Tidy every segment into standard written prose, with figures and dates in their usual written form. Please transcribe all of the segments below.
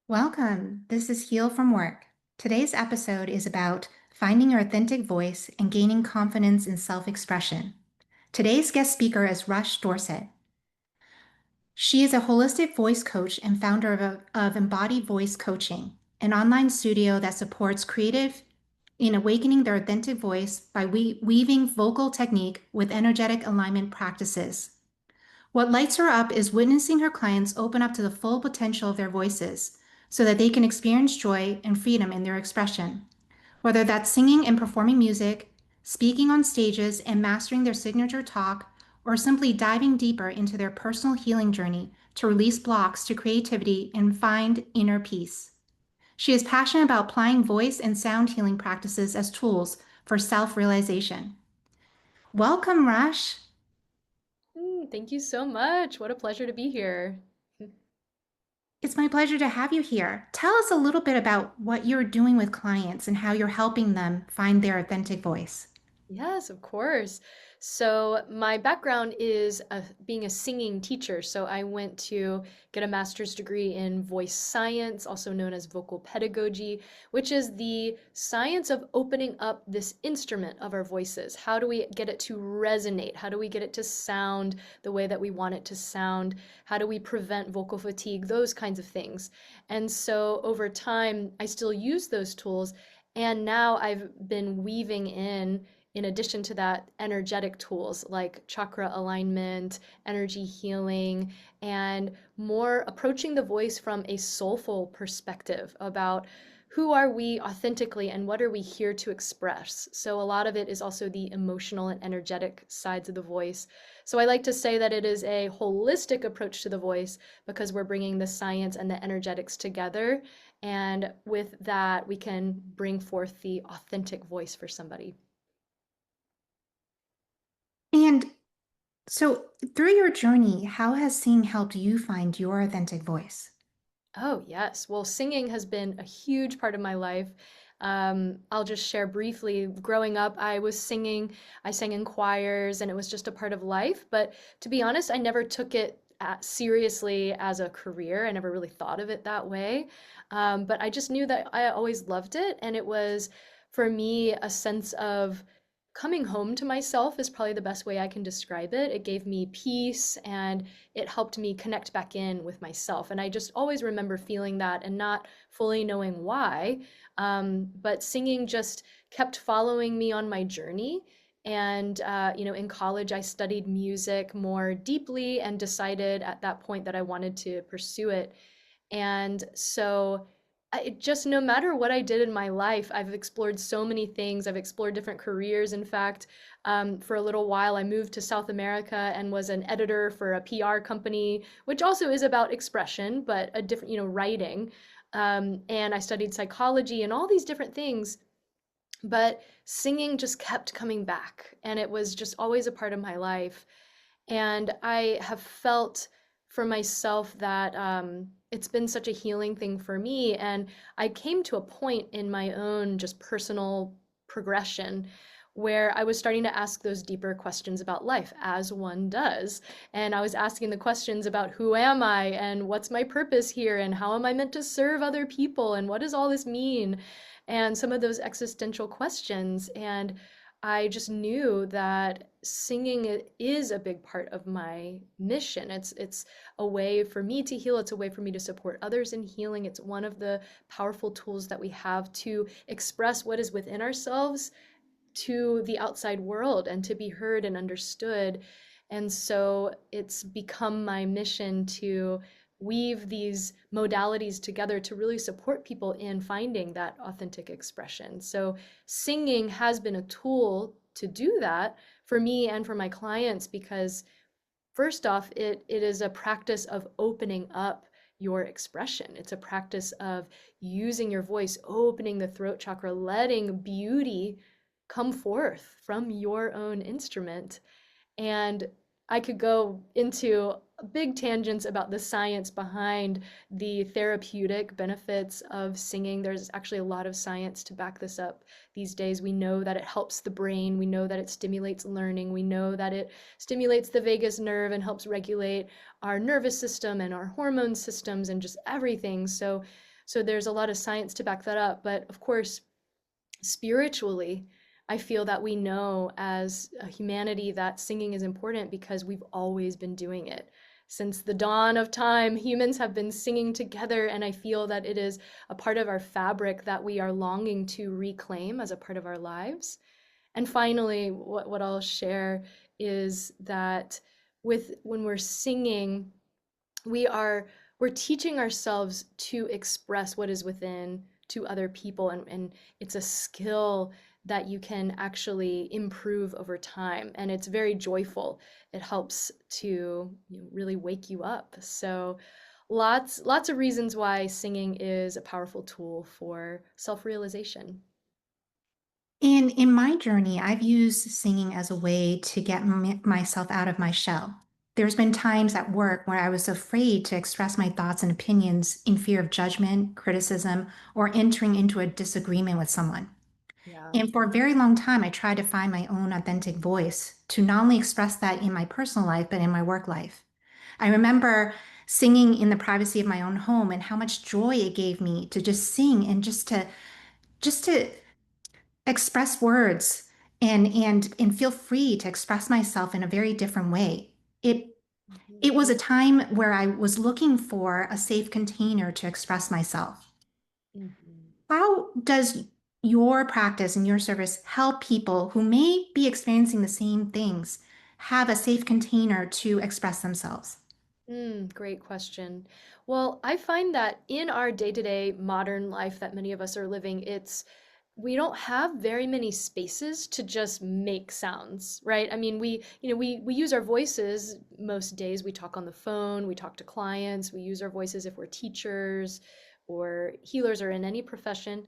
Welcome. This is Heal from Work. Today's episode is about finding your authentic voice and gaining confidence in self expression. Today's guest speaker is Rush Dorsett. She is a holistic voice coach and founder of Embodied Voice Coaching, an online studio that supports creative in awakening their authentic voice by weaving vocal technique with energetic alignment practices. What lights her up is witnessing her clients open up to the full potential of their voices so that they can experience joy and freedom in their expression. Whether that's singing and performing music, speaking on stages and mastering their signature talk, or simply diving deeper into their personal healing journey to release blocks to creativity and find inner peace. She is passionate about applying voice and sound healing practices as tools for self realization. Welcome, Rush. Thank you so much. What a pleasure to be here. It's my pleasure to have you here. Tell us a little bit about what you're doing with clients and how you're helping them find their authentic voice. Yes, of course. So, my background is being a singing teacher. So, I went to get a master's degree in voice science, also known as vocal pedagogy, which is the science of opening up this instrument of our voices. How do we get it to resonate? How do we get it to sound the way that we want it to sound? How do we prevent vocal fatigue? Those kinds of things. And so, over time, I still use those tools. And now I've been weaving in addition to that, energetic tools like chakra alignment, energy healing, and more approaching the voice from a soulful perspective about who are we authentically and what are we here to express. So, a lot of it is also the emotional and energetic sides of the voice. So, I like to say that it is a holistic approach to the voice because we're bringing the science and the energetics together. And with that, we can bring forth the authentic voice for somebody. And so, through your journey, how has singing helped you find your authentic voice? Oh, yes. Well, singing has been a huge part of my life. I'll just share briefly. Growing up, I was singing, I sang in choirs, and it was just a part of life. But to be honest, I never took it seriously as a career. I never really thought of it that way. But I just knew that I always loved it. And it was, for me, a sense of coming home to myself is probably the best way I can describe it. It gave me peace and it helped me connect back in with myself. And I just always remember feeling that and not fully knowing why. But singing just kept following me on my journey. And, in college, I studied music more deeply and decided at that point that I wanted to pursue it. And so, just no matter what I did in my life, I've explored so many things. I've explored different careers. In fact, for a little while, I moved to South America and was an editor for a PR company, which also is about expression, but a different, writing. And I studied psychology and all these different things. But singing just kept coming back, and it was just always a part of my life. And I have felt for myself that it's been such a healing thing for me. And I came to a point in my own just personal progression where I was starting to ask those deeper questions about life, as one does. And I was asking the questions about who am I and what's my purpose here and how am I meant to serve other people and what does all this mean? And some of those existential questions. And I just knew that singing is a big part of my mission. It's a way for me to heal. It's a way for me to support others in healing. It's one of the powerful tools that we have to express what is within ourselves to the outside world and to be heard and understood. And so it's become my mission to weave these modalities together to really support people in finding that authentic expression. So singing has been a tool to do that for me and for my clients because first off, it is a practice of opening up your expression. It's a practice of using your voice, opening the throat chakra, letting beauty come forth from your own instrument. And I could go into big tangents about the science behind the therapeutic benefits of singing. There's actually a lot of science to back this up these days. We know that it helps the brain. We know that it stimulates learning. We know that it stimulates the vagus nerve and helps regulate our nervous system and our hormone systems and just everything. So So there's a lot of science to back that up. But of course, spiritually, I feel that we know as a humanity that singing is important because we've always been doing it. Since the dawn of time, humans have been singing together, and I feel that it is a part of our fabric that we are longing to reclaim as a part of our lives. And finally, what I'll share is that with when we're singing, we are we're teaching ourselves to express what is within to other people, and it's a skill that you can actually improve over time, and it's very joyful. It helps to, really wake you up. So lots of reasons why singing is a powerful tool for self-realization. And in my journey, I've used singing as a way to get myself out of my shell. There's been times at work where I was afraid to express my thoughts and opinions in fear of judgment, criticism, or entering into a disagreement with someone. Yeah. And for a very long time, I tried to find my own authentic voice to not only express that in my personal life, but in my work life. I remember singing in the privacy of my own home and how much joy it gave me to just sing and just to express words and feel free to express myself in a very different way. It Mhm. it was a time where I was looking for a safe container to express myself. Mhm. How does your practice and your service help people who may be experiencing the same things have a safe container to express themselves? Great question. Well, I find that in our day-to-day modern life that many of us are living, it's we don't have very many spaces to just make sounds, right? I mean, we use our voices most days. We talk on the phone, we talk to clients, we use our voices if we're teachers or healers or in any profession.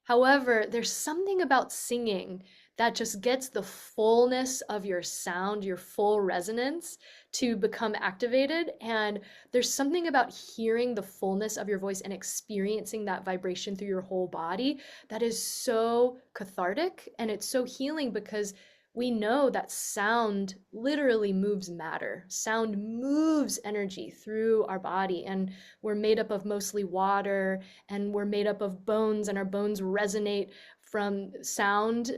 However, there's something about singing that just gets the fullness of your sound, your full resonance to become activated. And there's something about hearing the fullness of your voice and experiencing that vibration through your whole body that is so cathartic, and it's so healing because we know that sound literally moves matter. Sound moves energy through our body, and we're made up of mostly water, and we're made up of bones, and our bones resonate from sound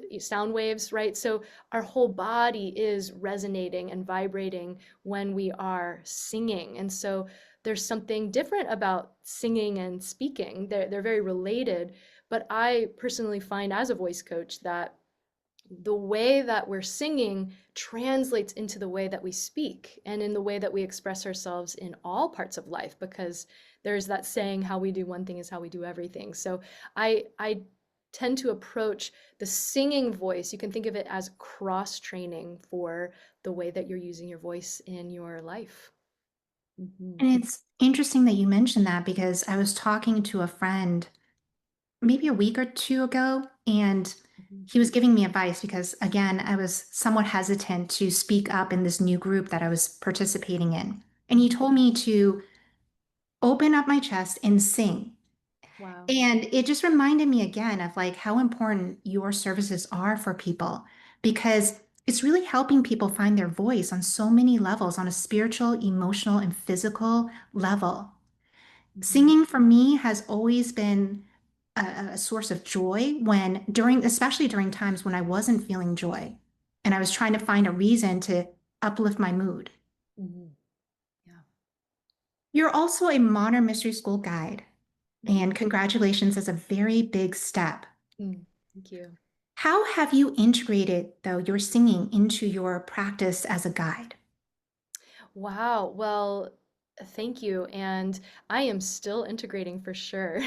waves, right? So our whole body is resonating and vibrating when we are singing. And so there's something different about singing and speaking. They're very related, but I personally find as a voice coach that the way that we're singing translates into the way that we speak and in the way that we express ourselves in all parts of life, because there's that saying, how we do one thing is how we do everything. So I tend to approach the singing voice, you can think of it as cross training for the way that you're using your voice in your life. Hmm. And it's interesting that you mentioned that because I was talking to a friend maybe a week or two ago, and Hmm. he was giving me advice because, again, I was somewhat hesitant to speak up in this new group that I was participating in. And he Hmm. told me to open up my chest and sing. Wow. And it just reminded me again of like how important your services are for people because it's really helping people find their voice on so many levels, on a spiritual, emotional, and physical level. Hmm. Singing for me has always been a source of joy when especially during times when I wasn't feeling joy and I was trying to find a reason to uplift my mood. Hmm. Yeah. You're also a modern mystery school guide, Hmm. and congratulations is a very big step. Thank you. How have you integrated, though, your singing into your practice as a guide? Wow. Well, thank you. And I am still integrating for sure.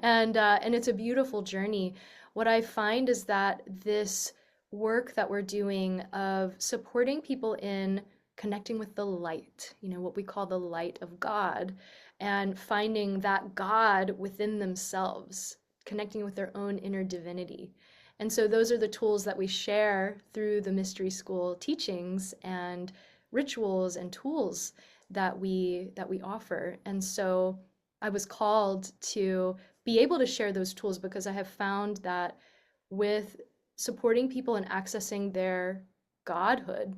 And it's a beautiful journey. What I find is that this work that we're doing of supporting people in connecting with the light, what we call the light of God, and finding that God within themselves, connecting with their own inner divinity. And so those are the tools that we share through the mystery school teachings and rituals and tools that we offer. And so I was called to be able to share those tools because I have found that with supporting people and accessing their godhood,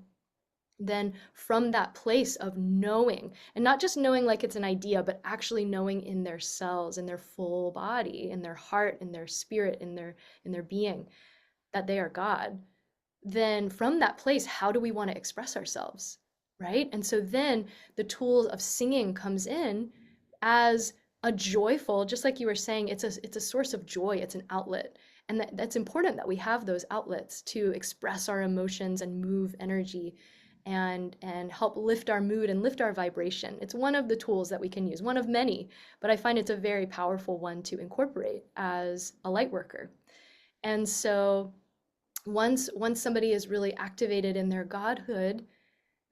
then from that place of knowing, and not just knowing like it's an idea, but actually knowing in their cells, in their full body, in their heart, in their spirit, in their being, that they are God, then from that place, how do we want to express ourselves? Right? And so then the tool of singing comes in as a joyful, just like you were saying, it's a source of joy, it's an outlet. And that's important that we have those outlets to express our emotions and move energy and help lift our mood and lift our vibration. It's one of the tools that we can use, one of many, but I find it's a very powerful one to incorporate as a light worker. And so once somebody is really activated in their godhood,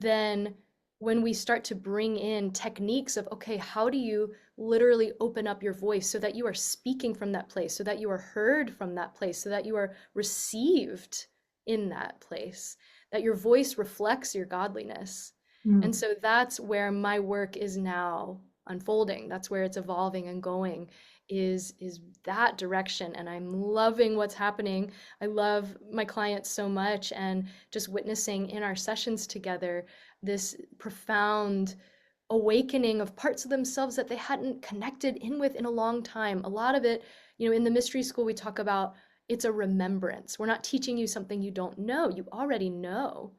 then when we start to bring in techniques of, okay, how do you literally open up your voice so that you are speaking from that place, so that you are heard from that place, so that you are received in that place, that your voice reflects your godliness. And Mm. so that's where my work is now unfolding. That's where it's evolving and going, is that direction. And I'm loving what's happening. I love my clients so much, and just witnessing in our sessions together this profound awakening of parts of themselves that they hadn't connected in with in a long time. A lot of it, in the mystery school, we talk about it's a remembrance. We're not teaching you something you don't know, you already know,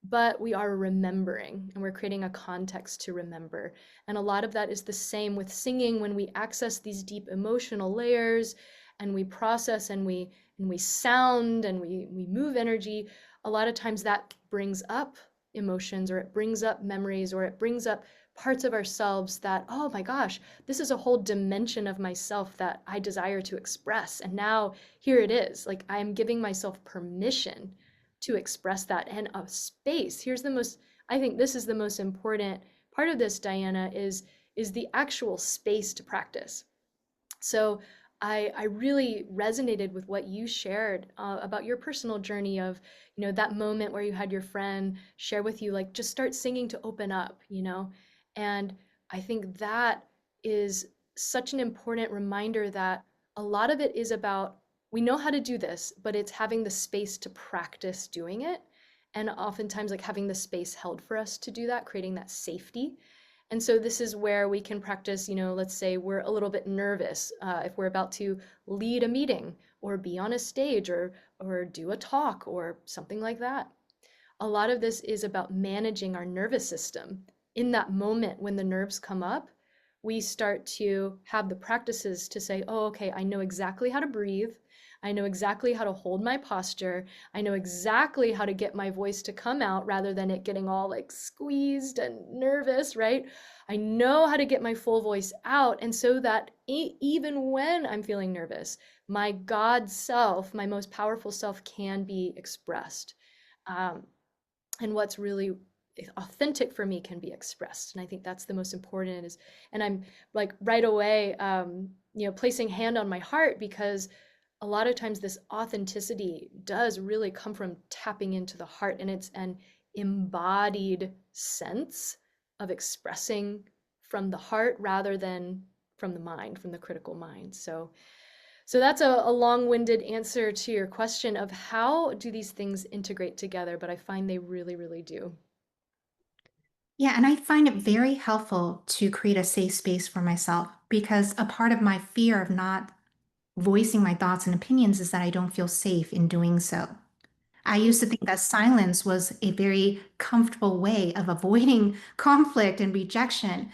but we are remembering, and we're creating a context to remember. And a lot of that is the same with singing. When we access these deep emotional layers and we process and we sound and we move energy, a lot of times that brings up emotions, or it brings up memories, or it brings up parts of ourselves that, oh my gosh, this is a whole dimension of myself that I desire to express. And now here it is. Like, I am giving myself permission to express that, and a space. I think this is the most important part of this, Diana, is the actual space to practice. So I really resonated with what you shared about your personal journey of, that moment where you had your friend share with you, like, just start singing to open up. And I think that is such an important reminder that a lot of it is about, we know how to do this, but it's having the space to practice doing it. And oftentimes, like, having the space held for us to do that, creating that safety. And so this is where we can practice, let's say we're a little bit nervous if we're about to lead a meeting or be on a stage or do a talk or something like that. A lot of this is about managing our nervous system. In that moment when the nerves come up, we start to have the practices to say, oh, okay, I know exactly how to breathe. I know exactly how to hold my posture. I know exactly how to get my voice to come out rather than it getting all like squeezed and nervous, right? I know how to get my full voice out. And so that even when I'm feeling nervous, my God self, my most powerful self, can be expressed. Um, and what's really authentic for me can be expressed. And I think that's the most important is, and I'm like right away, placing hand on my heart, because a lot of times this authenticity does really come from tapping into the heart, and it's an embodied sense of expressing from the heart rather than from the mind, from the critical mind. So that's a long-winded answer to your question of how do these things integrate together, but I find they really, really do. Yeah, and I find it very helpful to create a safe space for myself because a part of my fear of not voicing my thoughts and opinions is that I don't feel safe in doing so. I used to think that silence was a very comfortable way of avoiding conflict and rejection,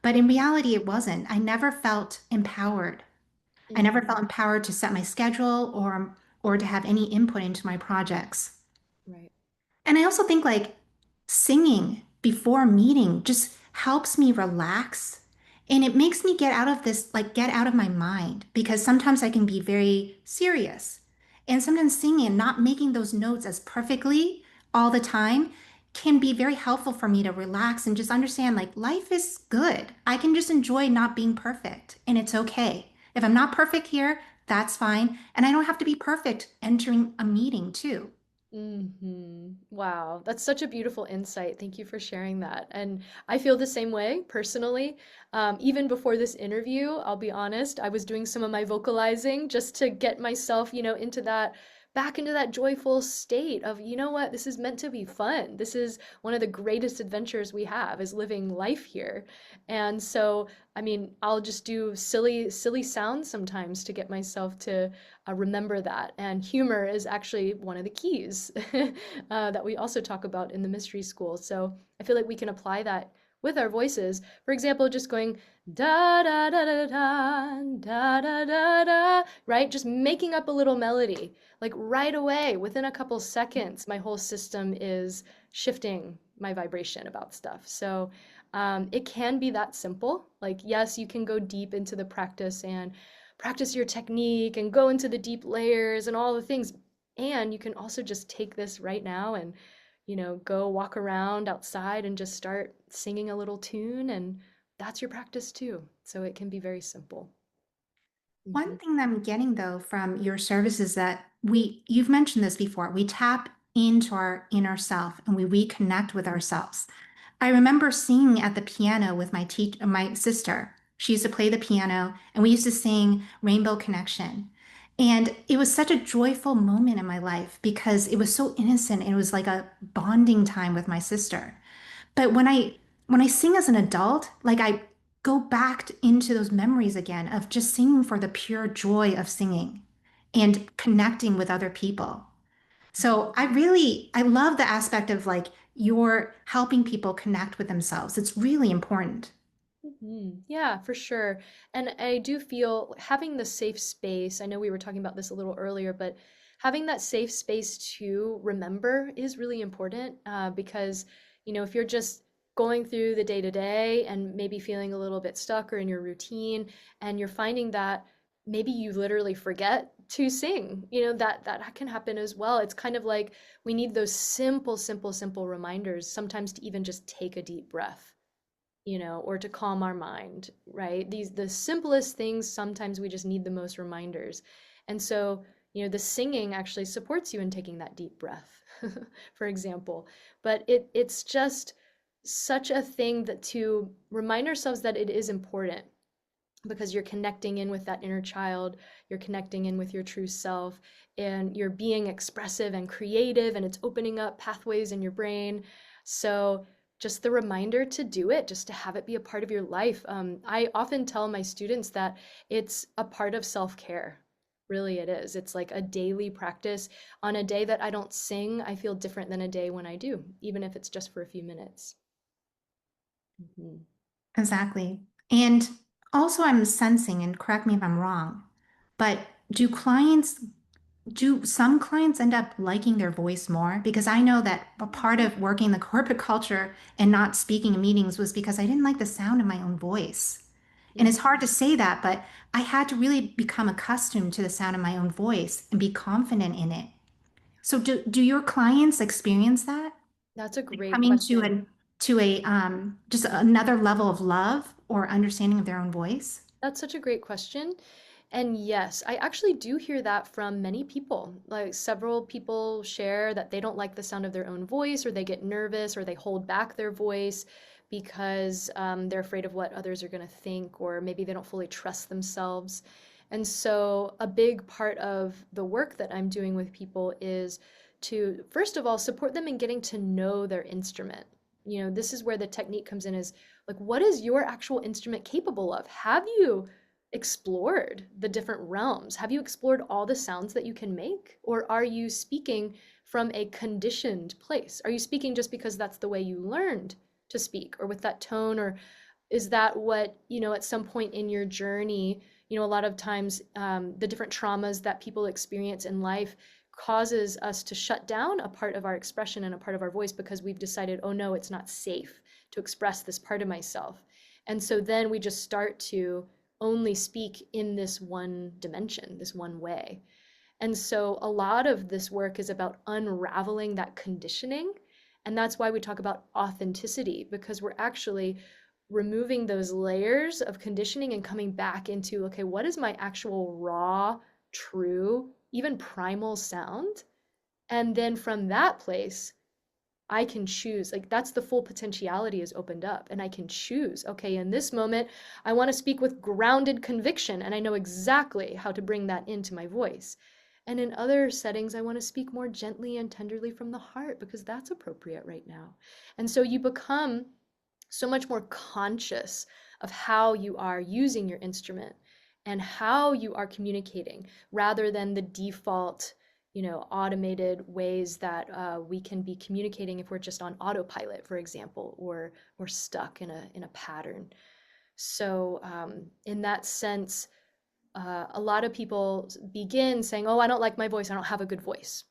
but in reality, it wasn't. I never felt empowered. I never Mm, felt empowered to set my schedule or to have any input into my projects. right. And I also think like singing before a meeting just helps me relax and it makes me get out of this, like get out of my mind because sometimes I can be very serious. And sometimes singing and not making those notes as perfectly all the time can be very helpful for me to relax and just understand like life is good. I can just enjoy not being perfect and it's okay. If I'm not perfect here, that's fine. And I don't have to be perfect entering a meeting too. Wow, that's such a beautiful insight. Thank you for sharing that. And I feel the same way personally. Even before this interview, I'll be honest, I was doing some of my vocalizing just to get myself, into that back into that joyful state of, you know what, this is meant to be fun. This is one of the greatest adventures we have is living life here. And so, I mean, I'll just do silly sounds sometimes to get myself to remember that. And humor is actually one of the keys that we also talk about in the mystery school. So I feel like we can apply that with our voices. For example, just going da da da da da da da da da, right? Just making up a little melody. Like right away, within a couple seconds, my whole system is shifting my vibration about stuff. So it can be that simple. Like, yes, you can go deep into the practice and practice your technique and go into the deep layers and all the things. And you can also just take this right now and, go walk around outside and just start singing a little tune. And that's your practice too. So it can be very simple. One Mhm. thing that I'm getting though from your service is that you've mentioned this before, we tap into our inner self and we reconnect with ourselves. I remember singing at the piano with my sister. She used to play the piano and we used to sing Rainbow Connection. And it was such a joyful moment in my life because it was so innocent. It was like a bonding time with my sister. But when I sing as an adult, like I go back into those memories again of just singing for the pure joy of singing and connecting with other people. So I love the aspect of like you're helping people connect with themselves. It's really important. Yeah, for sure. And I do feel having the safe space, I know we were talking about this a little earlier, but having that safe space to remember is really important because, if you're just going through the day to day and maybe feeling a little bit stuck or in your routine, and you're finding that maybe you literally forget to sing, that can happen as well. It's kind of like we need those simple reminders sometimes to even just take a deep breath, or to calm our mind, right? The simplest things, sometimes we just need the most reminders. And so, the singing actually supports you in taking that deep breath, for example. But it's just such a thing that to remind ourselves that it is important because you're connecting in with that inner child, you're connecting in with your true self, and you're being expressive and creative, and it's opening up pathways in your brain. So, just the reminder to do it, just to have it be a part of your life. I often tell my students that it's a part of self care. Really, it is. It's like a daily practice. On a day that I don't sing, I feel different than a day when I do, even if it's just for a few minutes. Mhm. Exactly. And also I'm sensing, and correct me if I'm wrong, but do clients do some clients end up liking their voice more? Because I know that a part of working the corporate culture and not speaking in meetings was because I didn't like the sound of my own voice. And it's hard to say that, but I had to really become accustomed to the sound of my own voice and be confident in it. So do your clients experience that? That's a Like great coming question. to a just another level of love or understanding of their own voice? That's such a great question. And yes, I actually do hear that from many people. Like several people share that they don't like the sound of their own voice, or they get nervous, or they hold back their voice because they're afraid of what others are going to think, or maybe they don't fully trust themselves. And so, a big part of the work that I'm doing with people is to, first of all, support them in getting to know their instrument. This is where the technique comes in is like, what is your actual instrument capable of? Have you explored the different realms? Have you explored all the sounds that you can make? Or are you speaking from a conditioned place? Are you speaking just because that's the way you learned to speak or with that tone? Or is that what, at some point in your journey, a lot of times the different traumas that people experience in life causes us to shut down a part of our expression and a part of our voice because we've decided, oh no, it's not safe to express this part of myself. And so then we just start to only speak in this one dimension, this one way. And so a lot of this work is about unraveling that conditioning. And that's why we talk about authenticity, because we're actually removing those layers of conditioning and coming back into, okay, what is my actual raw, true, even primal sound? And then from that place, I can choose. Like that's the full potentiality is opened up, and I can choose. Okay, in this moment, I want to speak with grounded conviction, and I know exactly how to bring that into my voice. And in other settings, I want to speak more gently and tenderly from the heart because that's appropriate right now. And so you become so much more conscious of how you are using your instrument and how you are communicating rather than the default, automated ways that we can be communicating if we're just on autopilot, for example, or stuck in a pattern. So in that sense, a lot of people begin saying, "Oh, I don't like my voice. I don't have a good voice."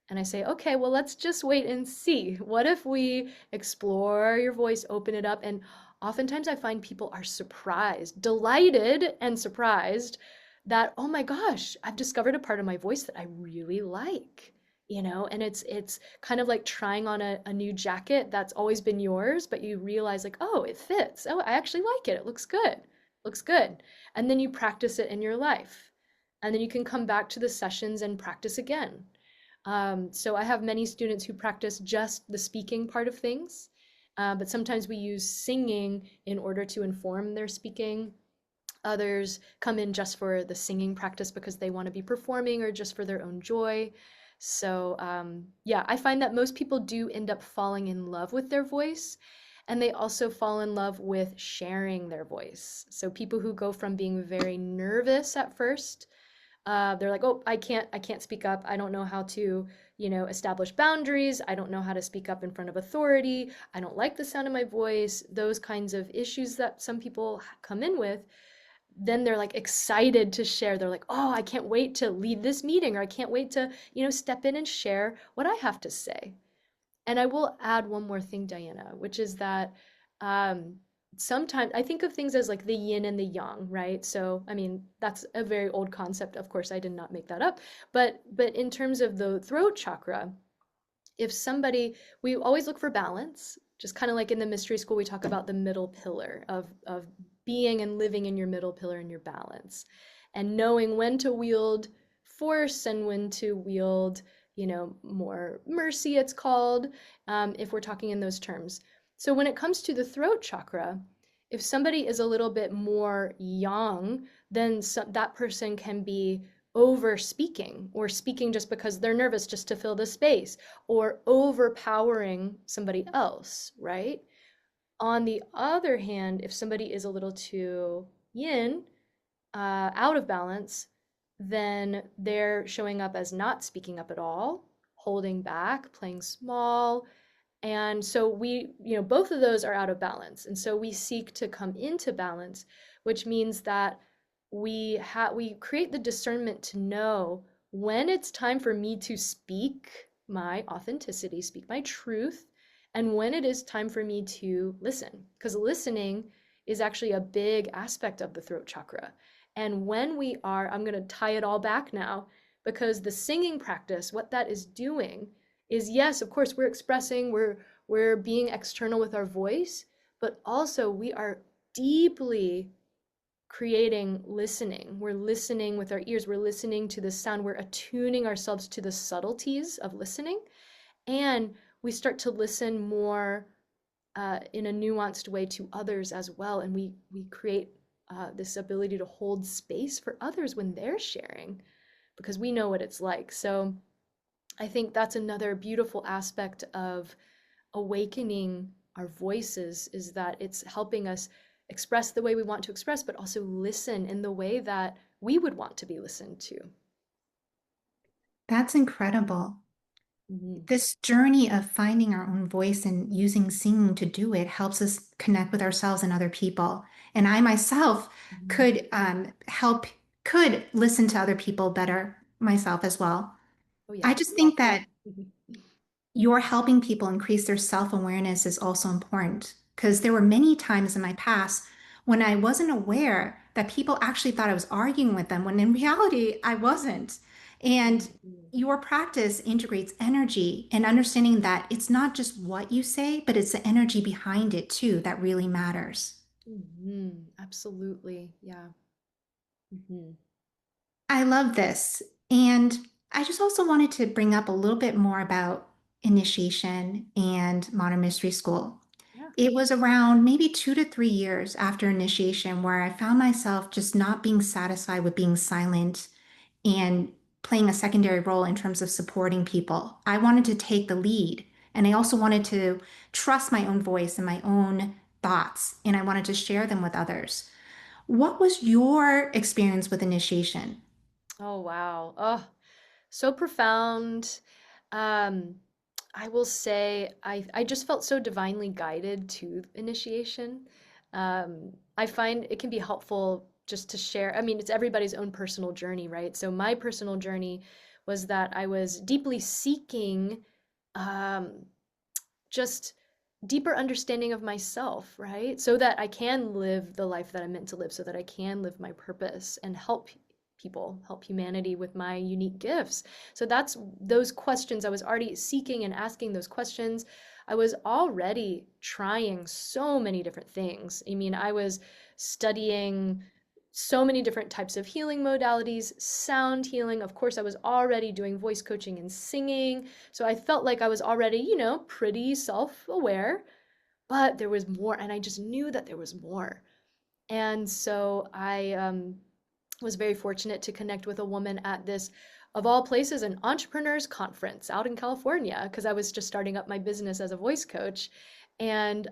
And I say, okay, well, let's just wait and see. What if we explore your voice, open it up? And oftentimes I find people are surprised, delighted and surprised that, oh my gosh, I've discovered a part of my voice that I really like. And it's kind of like trying on a new jacket that's always been yours, but you realize like, oh, it fits. Oh, I actually like it. It looks good. Looks good. And then you practice it in your life. And then you can come back to the sessions and practice again. So I have many students who practice just the speaking part of things, but sometimes we use singing in order to inform their speaking. Others come in just for the singing practice because they want to be performing or just for their own joy. So yeah, I find that most people do end up falling in love with their voice, and they also fall in love with sharing their voice. So people who go from being very nervous at first, they're like, oh, I can't speak up. I don't know how to, establish boundaries. I don't know how to speak up in front of authority. I don't like the sound of my voice. Those kinds of issues that some people come in with, then they're like excited to share. They're like, oh, I can't wait to lead this meeting, or I can't wait to, step in and share what I have to say. And I will add one more thing, Diana, which is that um, sometimes I think of things as like the yin and the yang, right? So, I mean, that's a very old concept. Of course, I did not make that up. But in terms of the throat chakra, if somebody, we always look for balance, just kind of like in the mystery school, we talk about the middle pillar of being and living in your middle pillar and your balance, and knowing when to wield force and when to wield, more mercy, it's called, if we're talking in those terms. So when it comes to the throat chakra, if somebody is a little bit more yang, then that person can be over speaking or speaking just because they're nervous just to fill the space or overpowering somebody else, right? On the other hand, if somebody is a little too yin, out of balance, then they're showing up as not speaking up at all, holding back, playing small. And so both of those are out of balance. And so we seek to come into balance, which means that we create the discernment to know when it's time for me to speak my authenticity, speak my truth, and when it is time for me to listen. Because listening is actually a big aspect of the throat chakra. And when we are, I'm going to tie it all back now, because the singing practice, what that is doing is, yes, of course, we're expressing, we're being external with our voice, but also we are deeply creating listening. We're listening with our ears, we're listening to the sound, we're attuning ourselves to the subtleties of listening, and we start to listen more in a nuanced way to others as well. And we create this ability to hold space for others when they're sharing because we know what it's like. So I think that's another beautiful aspect of awakening our voices, is that it's helping us express the way we want to express, but also listen in the way that we would want to be listened to. That's incredible. Mhm. This journey of finding our own voice and using singing to do it helps us connect with ourselves and other people. And I myself Mhm. could could listen to other people better myself as well. Oh I yeah, just we all think could. that you're helping people increase their self-awareness is also important because there were many times in my past when I wasn't aware that people actually thought I was arguing with them when in reality I wasn't. And Mhm. your practice integrates energy and understanding that it's not just what you say, but it's the energy behind it too that really matters. Mhm. Absolutely. Yeah. Mhm. I love this. And I just also wanted to bring up a little bit more about initiation and modern mystery school. Yeah. It was around maybe 2 to 3 years after initiation where I found myself just not being satisfied with being silent and playing a secondary role in terms of supporting people. I wanted to take the lead, and I also wanted to trust my own voice and my own thoughts, and I wanted to share them with others. What was your experience with initiation? Oh, wow. Oh, so profound. Um, I will say I just felt so divinely guided to initiation. I find it can be helpful just to share. I mean, it's everybody's own personal journey, right? So my personal journey was that I was deeply seeking um, just deeper understanding of myself, right? So that I can live the life that I'm meant to live, so that I can live my purpose and help people, help humanity with my unique gifts. So that's those questions I was already seeking and asking those questions. I was already trying so many different things. I mean, I was studying so many different types of healing modalities, sound healing. Of course, I was already doing voice coaching and singing. So I felt like I was already, pretty self aware, but there was more. And I just knew that there was more. And so I was very fortunate to connect with a woman at this, of all places, an entrepreneurs conference out in California, because I was just starting up my business as a voice coach. And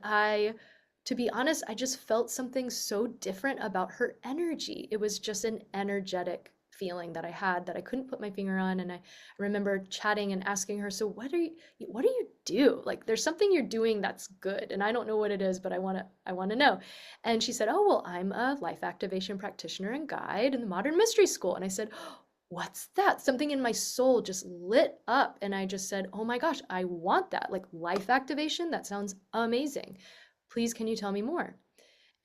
to be honest, I just felt something so different about her energy. It was just an energetic feeling that I had that I couldn't put my finger on. And I remember chatting and asking her, so what do you do? Like there's something you're doing that's good. And I don't know what it is, but I want to know. And she said, oh, well, I'm a life activation practitioner and guide in the Modern Mystery School. And I said, what's that? Something in my soul just lit up. And I just said, oh my gosh, I want that. Like life activation, that sounds amazing. Please, can you tell me more?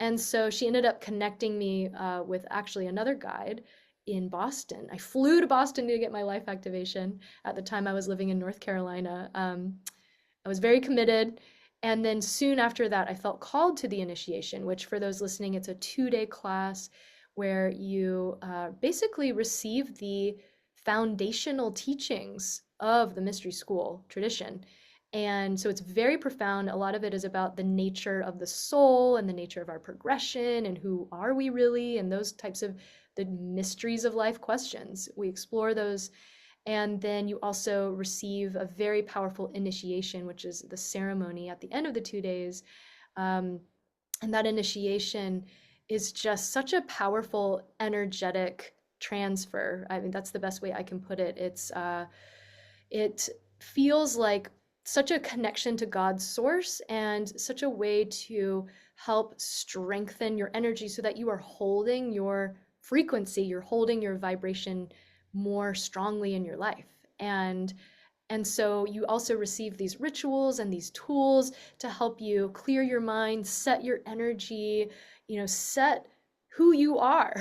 And so she ended up connecting me with actually another guide in Boston. I flew to Boston to get my life activation. At the time, I was living in North Carolina. I was very committed. And then soon after that, I felt called to the initiation, which for those listening, it's a 2-day class where you basically receive the foundational teachings of the mystery school tradition. And so it's very profound. A lot of it is about the nature of the soul and the nature of our progression and who are we really and those types of the mysteries of life questions. We explore those, and then you also receive a very powerful initiation, which is the ceremony at the end of the 2 days. Um, and that initiation is just such a powerful, energetic transfer. I mean, that's the best way I can put it. It feels like such a connection to God's source and such a way to help strengthen your energy so that you are holding your frequency, you're holding your vibration more strongly in your life. And so you also receive these rituals and these tools to help you clear your mind, set your energy, set who you are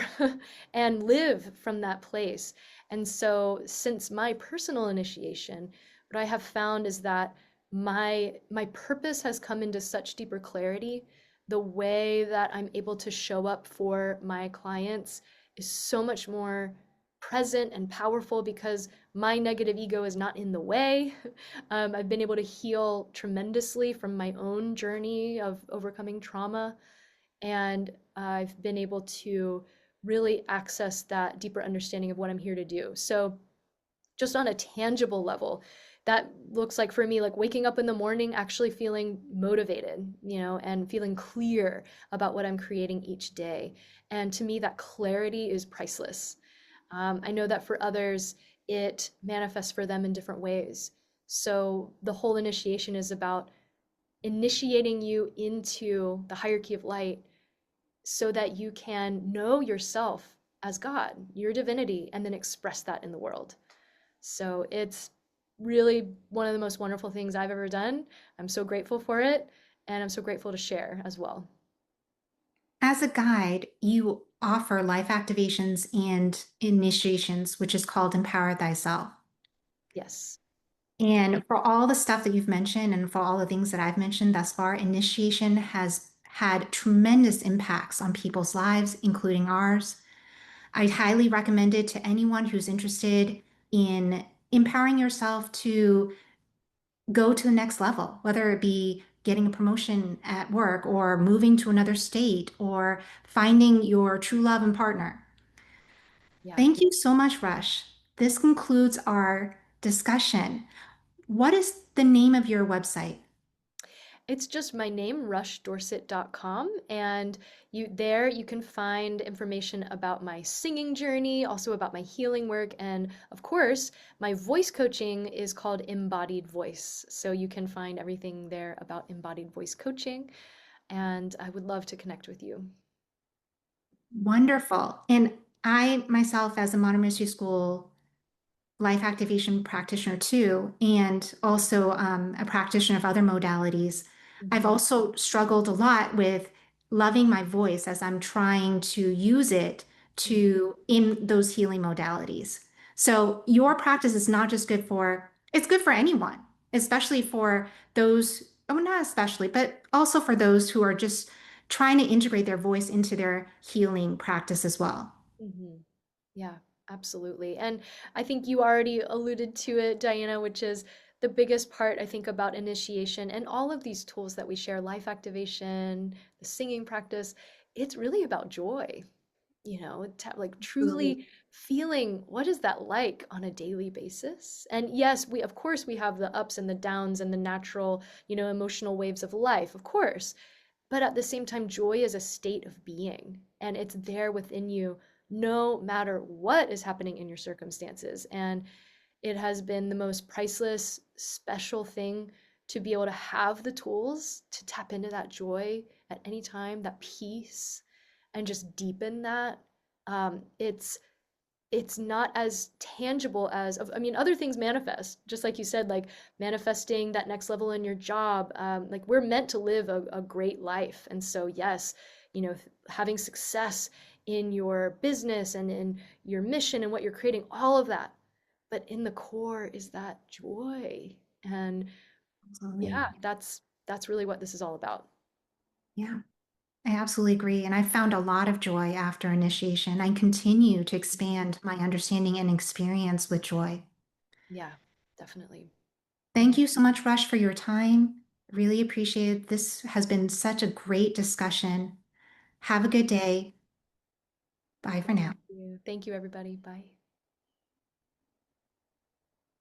and live from that place. And so since my personal initiation, what I have found is that my purpose has come into such deeper clarity. The way that I'm able to show up for my clients is so much more present and powerful because my negative ego is not in the way. I've been able to heal tremendously from my own journey of overcoming trauma, and I've been able to really access that deeper understanding of what I'm here to do. So, just on a tangible level, that looks like for me, like waking up in the morning, actually feeling motivated, and feeling clear about what I'm creating each day. And to me, that clarity is priceless. I know that for others, it manifests for them in different ways. So the whole initiation is about initiating you into the hierarchy of light so that you can know yourself as God, your divinity, and then express that in the world. So it's really one of the most wonderful things I've ever done. I'm so grateful for it, and I'm so grateful to share as well. As a guide, you offer life activations and initiations, which is called Empower Thyself. Yes. And for all the stuff that you've mentioned and for all the things that I've mentioned thus far, initiation has had tremendous impacts on people's lives, including ours. I highly recommend it to anyone who's interested in empowering yourself to go to the next level, whether it be getting a promotion at work or moving to another state or finding your true love and partner. Yeah. Thank you so much, Rush. This concludes our discussion. What is the name of your website? It's just my name, rushdorset.com, and there you can find information about my singing journey, also about my healing work, and of course, my voice coaching is called Embodied Voice. So you can find everything there about embodied voice coaching, and I would love to connect with you. Wonderful. And I myself, as a modern mystery school life activation practitioner too, and also a practitioner of other modalities. I've Mhm, also struggled a lot with loving my voice as I'm trying to use it mhm, to in those healing modalities. So your practice is not just good for, it's good for anyone, especially for those, oh, not especially, but also for those who are just trying to integrate their voice into their healing practice as well. mhm. Yeah, absolutely. And I think you already alluded to it, Diana, which is the biggest part, I think, about initiation and all of these tools that we share, life activation, the singing practice, it's really about joy, like Absolutely. truly feeling what is that like on a daily basis. And yes, we, of course, we have the ups and the downs and the natural, emotional waves of life, of course. But at the same time, joy is a state of being, and it's there within you no matter what is happening in your circumstances. And it has been the most priceless, special thing to be able to have the tools to tap into that joy at any time, that peace, and just deepen that. It's not as tangible as, I mean, other things manifest, just like you said, like manifesting that next level in your job. Like we're meant to live a great life. And so, yes, having success in your business and in your mission and what you're creating, all of that. But in the core is that joy. And Absolutely. yeah, that's really what this is all about. Yeah. I absolutely agree. And I found a lot of joy after initiation. I continue to expand my understanding and experience with joy. Yeah, definitely. Thank Yeah. you so much, Rush, for your time. Really appreciate it. This has been such a great discussion. Have a good day. Bye for Thank now. you. Thank you, everybody. Bye.